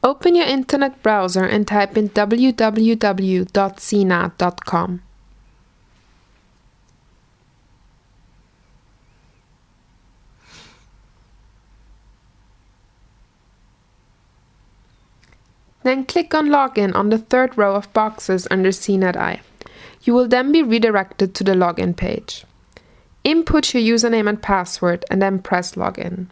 Open your internet browser and type in www.SCENAT.com. Then click on Login on the third row of boxes under SCENAT-I. You will then be redirected to the login page. Input your username and password and then press Login.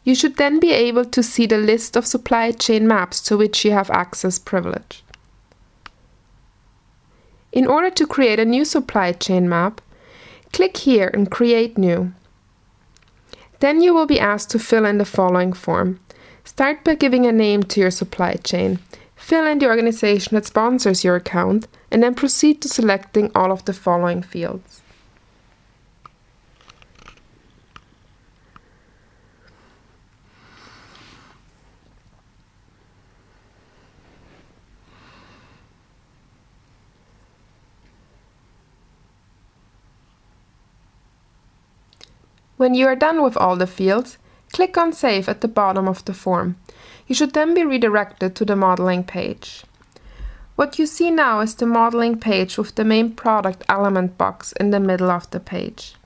You should then be able to see the list of supply chain maps to which you have access privilege. In order to create a new supply chain map, click here and Create New. Then you will be asked to fill in the following form. Start by giving a name to your supply chain. Fill in the organization that sponsors your account, and then proceed to selecting all of the following fields. When you are done with all the fields, click on Save at the bottom of the form. You should then be redirected to the modeling page. What you see now is the modeling page with the main product element box in the middle of the page.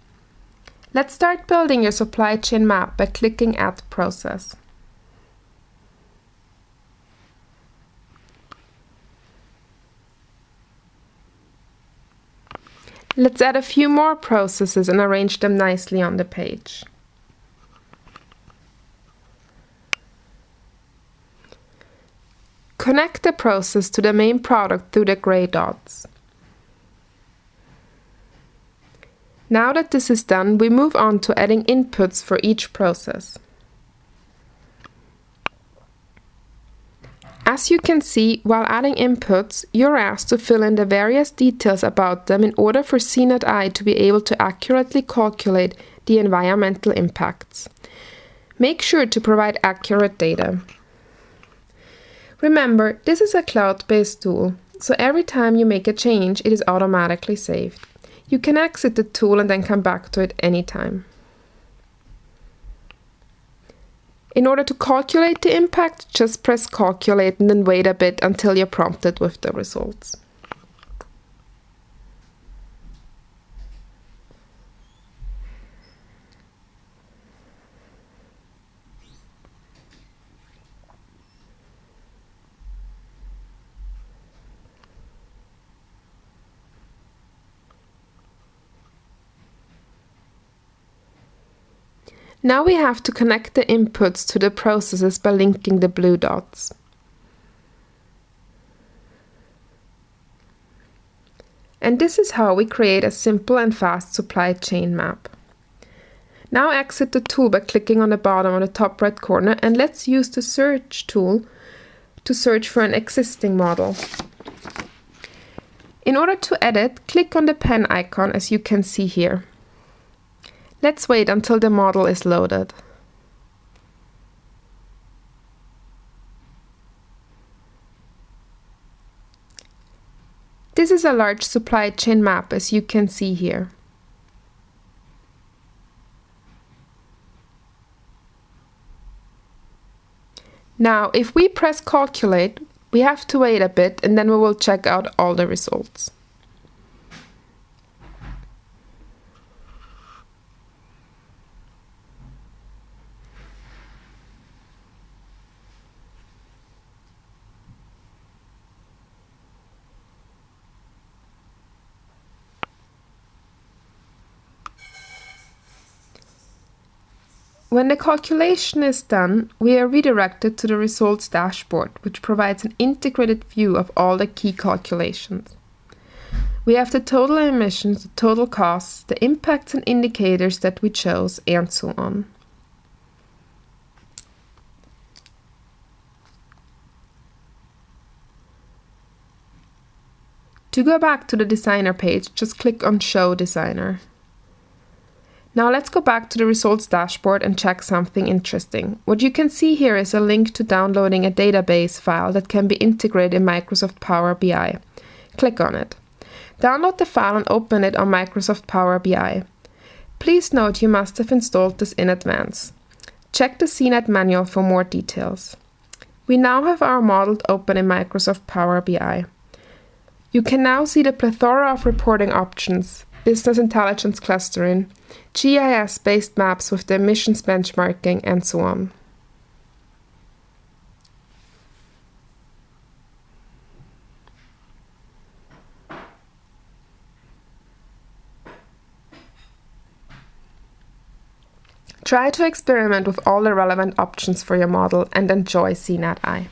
Let's start building your supply chain map by clicking Add Process. Let's add a few more processes and arrange them nicely on the page. Connect the process to the main product through the gray dots. Now that this is done, we move on to adding inputs for each process. As you can see, while adding inputs, you're asked to fill in the various details about them in order for SCENAT-I to be able to accurately calculate the environmental impacts. Make sure to provide accurate data. Remember, this is a cloud-based tool, so every time you make a change, it is automatically saved. You can exit the tool and then come back to it anytime. In order to calculate the impact, just press Calculate and then wait a bit until you're prompted with the results. Now we have to connect the inputs to the processes by linking the blue dots. And this is how we create a simple and fast supply chain map. Now exit the tool by clicking on the bottom of the top right corner, and let's use the search tool to search for an existing model. In order to edit, click on the pen icon as you can see here. Let's wait until the model is loaded. This is a large supply chain map, as you can see here. Now, if we press Calculate, we have to wait a bit and then we will check out all the results. When the calculation is done, we are redirected to the results dashboard, which provides an integrated view of all the key calculations. We have the total emissions, the total costs, the impacts and indicators that we chose, and so on. To go back to the designer page, just click on Show Designer. Now let's go back to the results dashboard and check something interesting. What you can see here is a link to downloading a database file that can be integrated in Microsoft Power BI. Click on it. Download the file and open it on Microsoft Power BI. Please note you must have installed this in advance. Check the SCENAT manual for more details. We now have our model open in Microsoft Power BI. You can now see the plethora of reporting options, business intelligence clustering, GIS-based maps with the emissions benchmarking, and so on. Try to experiment with all the relevant options for your model and enjoy SCENAT-I.